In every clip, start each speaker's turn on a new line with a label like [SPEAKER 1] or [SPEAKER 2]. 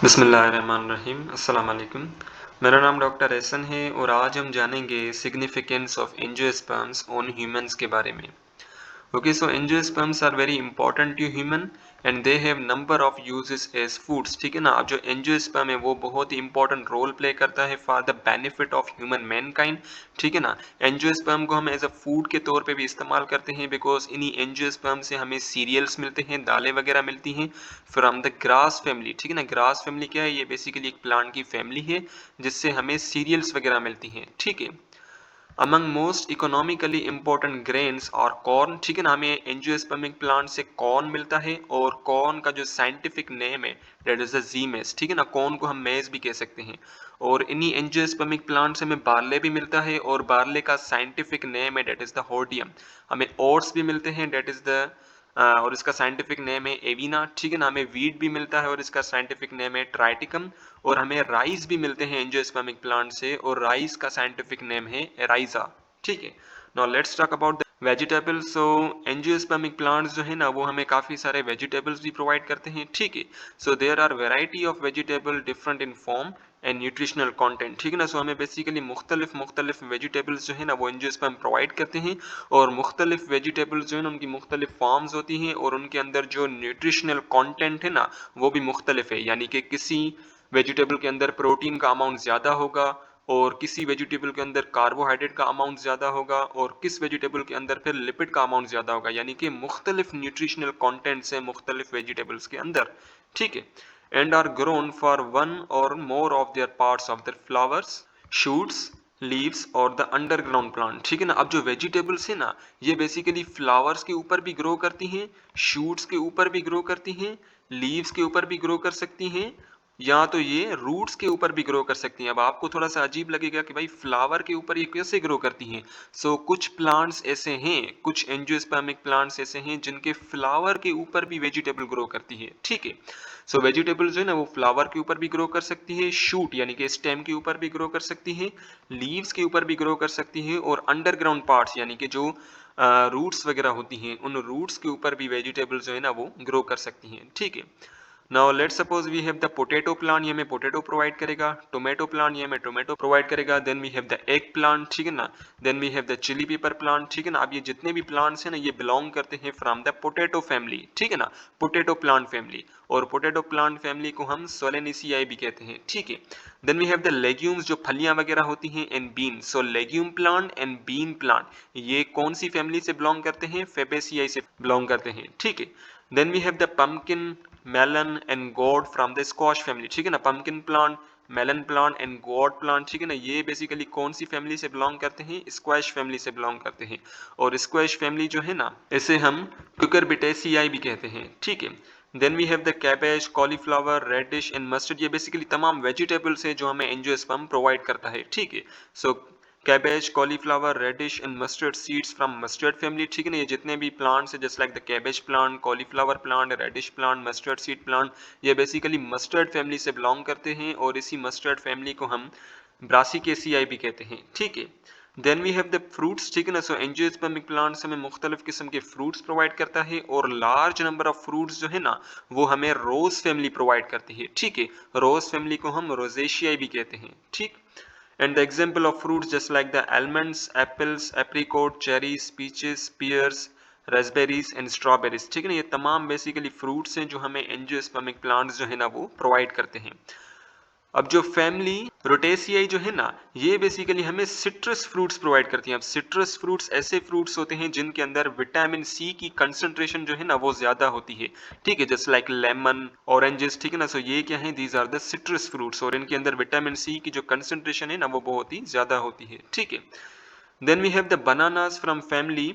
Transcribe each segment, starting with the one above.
[SPEAKER 1] बिस्मिल्लाहिर्रहमानिर्रहीम अस्सलाम वालेकुम। मेरा नाम डॉक्टर एहसन है और आज हम जानेंगे significance of angiosperms on humans के बारे में। Okay, so angiosperms are very important to human and they have number of uses as foods। ठीक है ना। अब जो एंजियोस्पर्म है वो बहुत ही इंपॉर्टेंट रोल प्ले करता है for the benefit of human Mankind. ठीक है ना। एंजियोस्पर्म को हम एज अ फूड के तौर पे भी इस्तेमाल करते हैं बिकॉज इन्हीं एंजियोस्पर्म से हमें सीरियल्स मिलते हैं, दालें वगैरह मिलती हैं फ्रॉम द ग्रास फैमिली। ठीक है ना। ग्रास फैमिली क्या है? ये बेसिकली एक प्लांट की फैमिली है जिससे हमें सीरियल्स वगैरह मिलती हैं। ठीक है। Among most economically important grains और कॉर्न। ठीक है ना। हमें एंजियोस्पर्मिक प्लांट से कॉर्न मिलता है और कॉर्न का जो साइंटिफिक नेम है दैट इज द जीमेस। ठीक है ना। कॉर्न को हम मेज भी कह सकते हैं। और इन्हीं एंजियोस्पर्मिक प्लांट से हमें बार्ले भी मिलता है और बार्ले का साइंटिफिक नेम है दैट इज द होर्डियम। हमें ओट्स भी मिलते हैं दैट इज द और इसका साइंटिफिक नेम है एविना। ठीक है ना। हमें वीट भी मिलता है और इसका साइंटिफिक नेम है ट्राइटिकम। और हमें राइस भी मिलते हैं एंजियोस्पर्मिक प्लांट से और राइस का साइंटिफिक नेम है एराइजा। ठीक है। Now let's talk about the vegetables. So angiospermic plants जो है ना वो हमें काफी सारे वेजिटेबल्स भी प्रोवाइड करते हैं। ठीक है। So there are variety of vegetable different in form and nutritional content. ठीक है ना। सो हमें बेसिकली मुख्तलिफ वेजिटेबल्स जो है ना वो एंजियोस्पर्म प्रोवाइड करते हैं और मुख्तलिफ वेजिटेबल्स जो है ना उनकी मुख्तलिफ फॉर्म्स होती हैं और उनके अंदर जो न्यूट्रिशनल कंटेंट है ना वो भी मुख्तलिफ है। यानी कि किसी वेजिटेबल के अंदर प्रोटीन का अमाउंट ज़्यादा होगा और किसी वेजिटेबल के अंदर कार्बोहाइड्रेट का अमाउंट ज़्यादा होगा और किस वेजिटेबल के अंदर फिर लिपिड का अमाउंट ज़्यादा होगा। यानी कि मुख्तलिफ न्यूट्रिशनल कॉन्टेंट्स हैं मुख्तलिफ वेजिटेबल्स के अंदर। ठीक है। And are grown for one or more of their parts of their flowers, shoots, leaves or the underground plant. ठीक है ना। अब जो वेजिटेबल्स है ना ये बेसिकली फ्लावर्स के ऊपर भी ग्रो करती हैं, शूट्स के ऊपर भी ग्रो करती हैं, लीव्स के ऊपर भी ग्रो कर सकती हैं या तो ये रूट्स के ऊपर भी ग्रो कर सकती हैं। अब आपको थोड़ा सा अजीब लगेगा कि भाई फ्लावर के ऊपर ये कैसे ग्रो करती हैं। कुछ प्लांट्स ऐसे हैं, कुछ एंजियोस्पर्मिक प्लांट्स ऐसे हैं जिनके फ्लावर के ऊपर भी वेजिटेबल ग्रो करती है। ठीक है। वेजिटेबल जो है ना वो फ्लावर के ऊपर भी ग्रो कर सकती है, शूट यानी कि स्टेम के ऊपर भी ग्रो कर सकती है, लीव्स के ऊपर भी ग्रो कर सकती है और अंडरग्राउंड पार्ट्स यानी कि जो रूट्स वगैरह होती हैं उन रूट्स के ऊपर भी वेजिटेबल जो है ना वो ग्रो कर सकती हैं। ठीक है। Now let's suppose we have the potato plant, ये हमें पोटैटो प्रोवाइड करेगा। टोमेटो प्लांट ये हमें टोमेटो प्रोवाइड करेगा। Then we have the egg plant. ठीक है ना। Then we have the chilli pepper plant. ठीक है ना। अब ये जितने भी प्लांट्स हैं ना ये बिलोंग करते हैं फ्रॉम द पोटैटो फैमिली। ठीक है ना। पोटैटो प्लांट फैमिली और पोटैटो प्लांट फैमिली को हम सोलेनेसियाई भी कहते हैं। ठीक है। Then we have the legumes जो फलियां वगैरह होती हैं and bean. Legume plant and bean plant ये कौन सी फैमिली से बिलोंग करते हैं? फेबेसियाई से बिलोंग करते हैं। ठीक है। Then we have the pumpkin, melon and gourd from the squash family. ठीक है ना। Pumpkin plant, melon plant and gourd plant. ठीक है ना। ये बेसिकली कौन सी फैमिली से बिलोंग करते हैं? स्क्वैश फैमिली से बिलोंग करते हैं। और स्क्वैश फैमिली जो है ना इसे हम क्यूकरबिटेसियाई भी कहते हैं। ठीक है। Then we have the cabbage, cauliflower, radish and mustard. ये बेसिकली तमाम वेजिटेबल्स है जो हमें एंजियोस्पर्म प्रोवाइड करता है। ठीक है। Cabbage, cauliflower, radish and mustard seeds from mustard family. ठीक है ना। ये जितने भी प्लांट्स है just like the cabbage plant, cauliflower plant, radish plant, mustard seed plant ये बेसिकली मस्टर्ड फैमिली से बिलोंग करते हैं और इसी मस्टर्ड फैमिली को हम ब्रासिकेसियाई भी कहते हैं। ठीक है। Then we have the fruits. ठीक है ना। एंजियोस्पर्मिक प्लांट्स हमें मुख्तलिफ किस्म के फ्रूट्स प्रोवाइड करता है और लार्ज नंबर ऑफ फ्रूट्स जो है ना वो हमें रोज फैमिली प्रोवाइड करती है। ठीक है। रोज फैमिली को हम रोजेशियाई भी कहते हैं। ठीक। And the example of fruits just like the almonds, apples, apricot, cherries, peaches, pears, raspberries and strawberries। ठीक है ना। ये तमाम बेसिकली फ्रूट्स हैं जो हमें एंजियोस्पर्मिक प्लांट्स जो है ना वो प्रोवाइड करते हैं। अब जो फैमिली रोटेसियाई जो है ना ये बेसिकली हमें सिट्रस फ्रूट्स प्रोवाइड करती हैं। अब सिट्रस फ्रूट्स ऐसे फ्रूट्स होते हैं जिनके अंदर विटामिन सी की कंसंट्रेशन जो है ना वो ज्यादा होती है। ठीक है। Just like lemon, oranges. ठीक है ना। ये क्या है? These are the citrus fruits और इनके अंदर विटामिन सी की जो कंसंट्रेशन है ना वो बहुत ही ज्यादा होती है। ठीक है। Then we have the bananas from family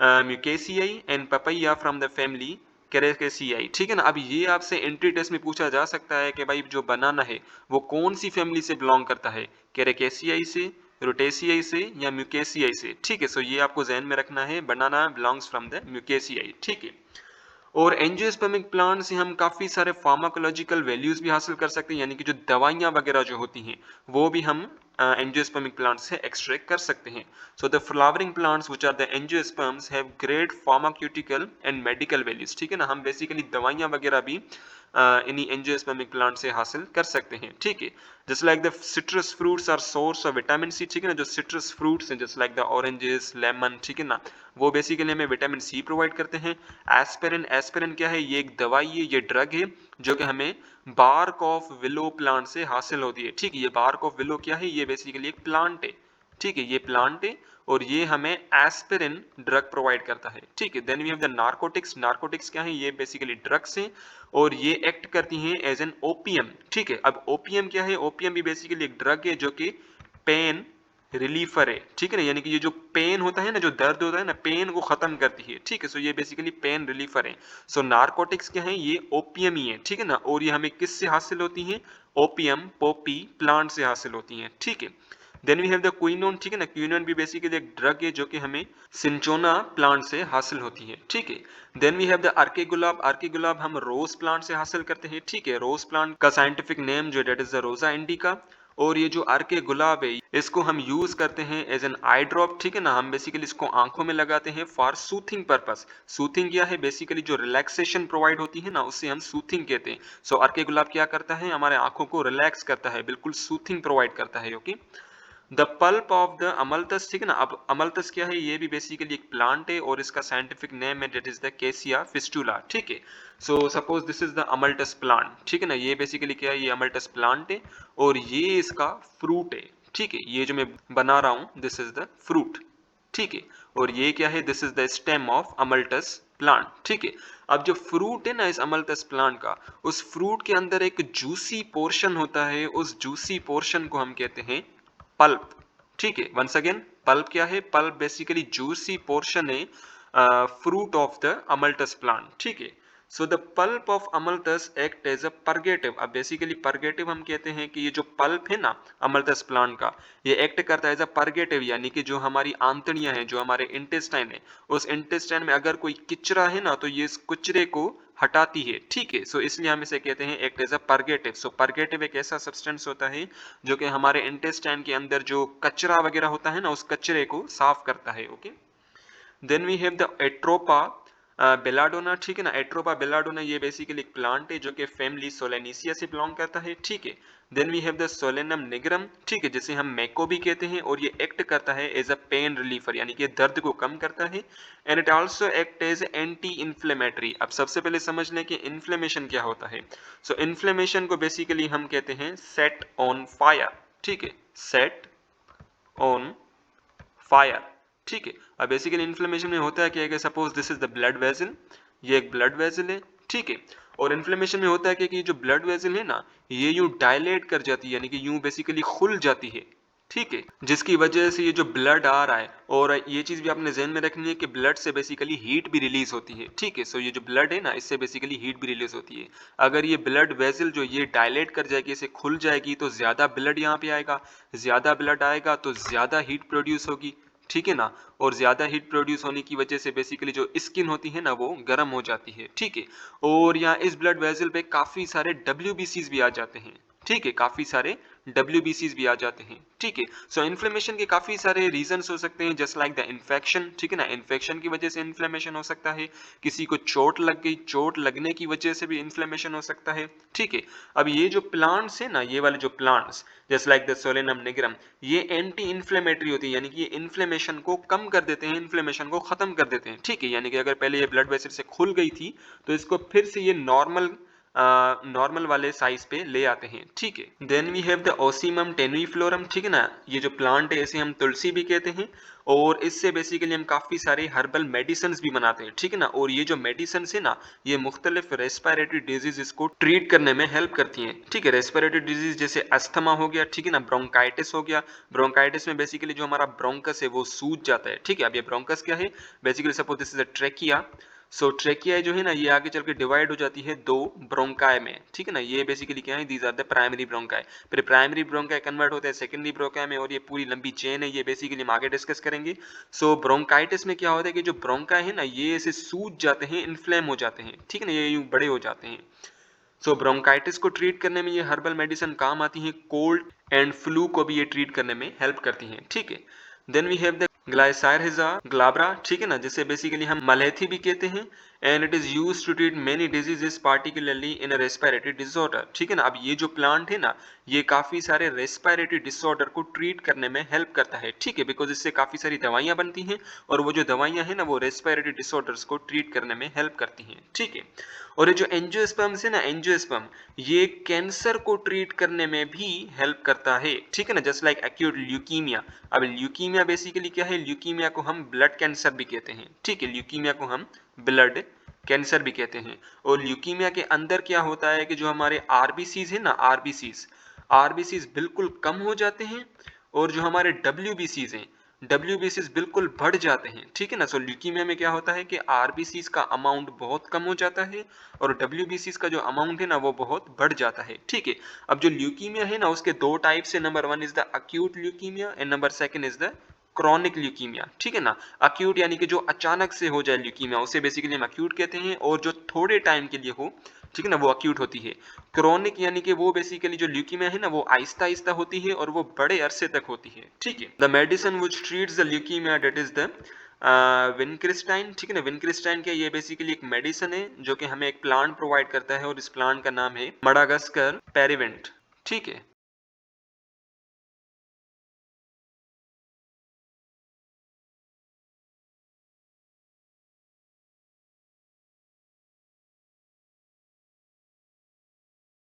[SPEAKER 1] Musaceae and papaya from the family Caricaceae. ठीक है ना। अब ये आपसे एंट्री टेस्ट में पूछा जा सकता है कि भाई जो बनाना है वो कौन सी फैमिली से बिलोंग करता है? कैरेकेसियाई से, रोटेसियाई से या म्यूकेसियाई से? ठीक है। ये आपको जहन में रखना है, बनाना बिलोंग्स फ्रॉम द म्यूकेसियाई। ठीक है। और एंजियोस्पर्मिक प्लांट से हम काफी सारे फार्माकोलॉजिकल वैल्यूज भी हासिल कर सकते हैं यानी कि जो दवाइयां वगैरह जो होती हैं वो भी हम एंजियोस्पर्मिक प्लांट से एक्सट्रैक्ट कर सकते हैं। So the flowering plants which are the angiosperms have great pharmaceutical and medical values. ठीक है ना, हम बेसिकली दवाइयां वगैरह भी इन्हीं एंजियोस्पर्मिक प्लांट से हासिल कर सकते हैं। ठीक है, just like the citrus fruits are source of vitamin C. ठीक है ना, जो सिट्रस फ्रूट्स हैं just like the oranges, lemon, ठीक है ना, वो बेसिकली हमें विटामिन सी प्रोवाइड करते हैं। एस्पिरिन, एस्पिरिन क्या है, ये एक दवाई है, ये ड्रग है जो कि हमें बार्क ऑफ विलो प्लांट से हासिल होती है। ठीक है, ये बार्क ऑफ विलो क्या है, ये बेसिकली एक प्लांट है। ठीक है, ये प्लांट है और ये हमें एस्पिरिन ड्रग प्रोवाइड करता है। ठीक है, then we have the narcotics. Narcotics क्या है, ये बेसिकली ड्रग्स हैं और ये एक्ट करती हैं एज एन ओपियम। ठीक है, अब ओपियम क्या है, ओपियम भी बेसिकली एक ड्रग है जो कि पेन रिलीफर है। ठीक है ना, यानी कि ये जो पेन होता है ना, जो दर्द होता है ना, पेन को खत्म करती है। ठीक है, सो ये बेसिकली पेन रिलीफर है। सो नार्कोटिक्स क्या है, ये ओपियम ही है। ठीक है ना, और ये हमें किस से हासिल होती है, ओपियम पोपी प्लांट से हासिल होती है। ठीक है, then we have the quinine. ठीक है ना, क्विनोन भी बेसिकली एक ड्रग है जो कि हमें सिंचोना प्लांट से हासिल होती है। ठीक है, देन वी हैव द अर्के गुलाब। अर्के गुलाब हम रोज प्लांट से हासिल करते हैं। ठीक है, रोज प्लांट का साइंटिफिक नेम जो that is the Rosa indica. और ये जो अर्के गुलाब है इसको हम यूज करते हैं एज एन आई ड्रॉप। ठीक है ना, हम बेसिकली इसको आंखों में लगाते हैं फॉर सूथिंग पर्पस। सूथिंग क्या है, बेसिकली जो रिलैक्सेशन प्रोवाइड होती है ना, उससे हम सूथिंग कहते हैं। सो अर्के गुलाब क्या करता है, हमारे आंखों को रिलैक्स करता है, बिल्कुल सूथिंग प्रोवाइड करता है। Okay, the pulp of the amaltas. ठीक है ना, अब अमलतस क्या है, ये भी बेसिकली एक प्लांट है और इसका साइंटिफिक नेम है that is the Cassia fistula. ठीक है, so suppose this is the amaltas plant. ठीक है ना, ये बेसिकली क्या है, ये अमलटस प्लांट है और ये इसका फ्रूट है। ठीक है, ये जो मैं बना रहा हूं दिस इज द फ्रूट। ठीक है, और ये क्या है, this is the stem of amaltas plant. ठीक है, अब जो फ्रूट है ना इस अमलटस प्लांट का, उस फ्रूट के अंदर एक जूसी पोर्शन होता है, उस जूसी पोर्शन को हम कहते हैं पल्प। ठीक है, वंस अगेन पल्प क्या है, पल्प बेसिकली जूसी पोर्शन है fruit of the amaltas plant. ठीक है, so the pulp of amaltas act as a purgative. अब बेसिकली परगेटिव हम कहते हैं कि ये जो पल्प है ना अमल्टस प्लांट का, ये एक्ट करता है एज अ परगेटिव, यानी कि जो हमारी आंतड़ियां हैं, जो हमारे इंटेस्टाइन है, उस इंटेस्टाइन में अगर कोई किचरा है ना तो ये इस कुचरे को हटाती है। ठीक है, सो इसलिए हम इसे कहते हैं act as a purgative. So purgative एक ऐसा सब्सटेंस होता है जो कि हमारे इंटेस्टाइन के अंदर जो कचरा वगैरह होता है ना, उस कचरे को साफ करता है। Okay, then we have the Atropa belladonna. ठीक है ना, एट्रोपा बेलाडोना ये बेसिकली एक प्लांट है जो कि फैमिली सोलेनेसिया से बिलोंग करता है। ठीक है, then we have the Solanum nigrum. ठीक है, जिसे हम मैको भी कहते हैं और ये एक्ट करता है एज अ पेन रिलीफर, यानी कि दर्द को कम करता है। And it also act as anti inflammatory. अब सबसे पहले समझ लें कि इन्फ्लेमेशन क्या होता है। सो इन्फ्लेमेशन को बेसिकली हम कहते हैं सेट ऑन फायर। ठीक है, सेट ऑन फायर। ठीक है, अब बेसिकली इन्फ्लेमेशन में होता है क्या है कि suppose this is the blood vessel, ये एक ब्लड वेसल है। ठीक है, और इन्फ्लेमेशन में होता है कि जो ब्लड वेसल है ना, ये यूं डायलेट कर जाती है, यानी कि यूं बेसिकली खुल जाती है। ठीक है, जिसकी वजह से ये जो ब्लड आ रहा है, और ये चीज भी आपने ध्यान में रखनी है कि ब्लड से बेसिकली हीट भी रिलीज होती है। ठीक है, सो ये जो ब्लड है ना, इससे बेसिकली हीट भी रिलीज होती है। अगर ये ब्लड वेसल जो ये डायलेट कर जाएगी, इसे खुल जाएगी, तो ज्यादा ब्लड यहाँ पे आएगा, ज्यादा ब्लड आएगा तो ज्यादा हीट प्रोड्यूस होगी। ठीक है ना, और ज्यादा हीट प्रोड्यूस होने की वजह से बेसिकली जो स्किन होती है ना वो गर्म हो जाती है। ठीक है, और यहाँ इस ब्लड वेसल पे काफी सारे WBCs भी आ जाते हैं। ठीक है, काफी सारे WBCs भी आ जाते हैं। ठीक है, सो इन्फ्लेमेशन के काफी सारे रीजंस हो सकते हैं, जस्ट लाइक द इन्फेक्शन। ठीक है ना, इन्फेक्शन की वजह से इन्फ्लेमेशन हो सकता है, किसी को चोट लग गई, चोट लगने की वजह से भी इन्फ्लेमेशन हो सकता है। ठीक है, अब ये जो प्लांट्स है ना, ये वाले जो plants just like the Solanum nigrum, ये एंटी इन्फ्लेमेटरी होती है, यानी कि ये इन्फ्लेमेशन को कम कर देते हैं, इन्फ्लेमेशन को खत्म कर देते हैं। ठीक है, यानी कि अगर पहले ये ब्लड वेसल से खुल गई थी तो इसको फिर से ये नॉर्मल वाले साइज पे ले आते हैं। ठीक है, then we have the Ocimum tenuiflorum. ठीक है ना, ये जो प्लांट है इसे हम तुलसी भी कहते हैं और इससे बेसिकली हम काफी सारे हर्बल मेडिसिन भी बनाते हैं। ठीक है ना, और ये जो मेडिसिन है ना, ये मुख्तलिफ रेस्पिरेटरी डिजीज को ट्रीट करने में हेल्प करती हैं। ठीक है, रेस्पिरेटरी डिजीज जैसे अस्थमा हो गया, ठीक है ना, ब्रोंकाइटिस हो गया। ब्रोंकाइटिस में बेसिकली जो हमारा ब्रोंकस है वो सूज जाता है। ठीक है, अब ये ब्रोंकस क्या है, basically suppose this is a trachea. So trachea जो है ना, ये आगे चल के डिवाइड हो जाती है दो ब्रोंकाई में। ठीक है ना, ये बेसिकली क्या है, these are the primary bronchi. फिर प्राइमरी ब्रोंकाई कन्वर्ट होता है सेकेंडरी ब्रोंकाई में, और ये पूरी लंबी चेन है, ये बेसिकली हम आगे डिस्कस करेंगे। सो ब्रोंकाइटिस में क्या होता है कि जो ब्रोंकाई है ना, ये ऐसे सूज जाते हैं, इन्फ्लेम हो जाते हैं। ठीक है ना, ये यूं बड़े हो जाते हैं। सो ब्रोंकाइटिस को ट्रीट करने में ये हर्बल मेडिसिन काम आती हैं, कोल्ड एंड फ्लू को भी ये ट्रीट करने में हेल्प करती हैं, ठीक है। देन वी हैव द ग्लाइसायरिज़ा ग्लाब्रा, ठीक है ना, जिसे बेसिकली हम मलेथी भी कहते हैं, and it is used to treat many diseases particularly in a respiratory disorder, ठीक है ना। अब ये जो प्लांट है ना, ये काफी सारे रेस्पिरेटरी डिसऑर्डर को ट्रीट करने में हेल्प करता है, ठीक है, बिकॉज इससे काफी सारी दवाइयां बनती हैं, और वो जो दवाइयां हैं ना, वो रेस्पिरेटरी डिसऑर्डर्स को ट्रीट करने में हेल्प करती हैं, ठीक है। और ये जो एंजियोस्पर्म्स है ना, एंजियोस्पर्म, ये कैंसर को ट्रीट करने में भी हेल्प करता है, ठीक है ना, जस्ट लाइक एक्यूट ल्यूकीमिया। अब ल्यूकीमिया बेसिकली क्या है, ल्यूकीमिया को हम ब्लड कैंसर भी कहते हैं, ठीक है, ल्यूकीमिया को हम ब्लड कैंसर भी कहते हैं। और ल्यूकीमिया के अंदर क्या होता है कि जो हमारे आरबीसीज है ना, आरबीसीज बिल्कुल कम हो जाते हैं, और जो हमारे डब्ल्यूबीसीज हैं, डब्ल्यूबीसीज बिल्कुल बढ़ जाते हैं, ठीक है ना। सो ल्यूकीमिया में क्या होता है कि आरबीसीज का अमाउंट बहुत कम हो जाता है, और डब्ल्यूबीसीज का जो अमाउंट है ना, वो बहुत बढ़ जाता है, ठीक है। अब जो ल्यूकीमिया है ना, उसके दो टाइप्स है, number 1 is the acute leukaemia and number 2 is the chronic leukaemia, ठीक है ना। अक्यूट यानी कि जो अचानक से हो जाए ल्यूकीमिया, उसे बेसिकली हम अक्यूट कहते हैं, और जो थोड़े टाइम के लिए हो, ठीक है ना, वो अक्यूट होती है। क्रॉनिक यानी कि वो बेसिकली जो ल्यूकीमिया है ना, वो आहिस्ता आहिस्ता होती है, और वो बड़े अरसे तक होती है, ठीक है। The medicine which treats the leukemia, that is the vincristine, ठीक है ना। विनक्रिस्टाइन क्या, ये बेसिकली एक मेडिसिन है जो कि हमें एक प्लांट प्रोवाइड करता है, और इस प्लांट का नाम है मडागास्कर पेरिवेंट, ठीक है।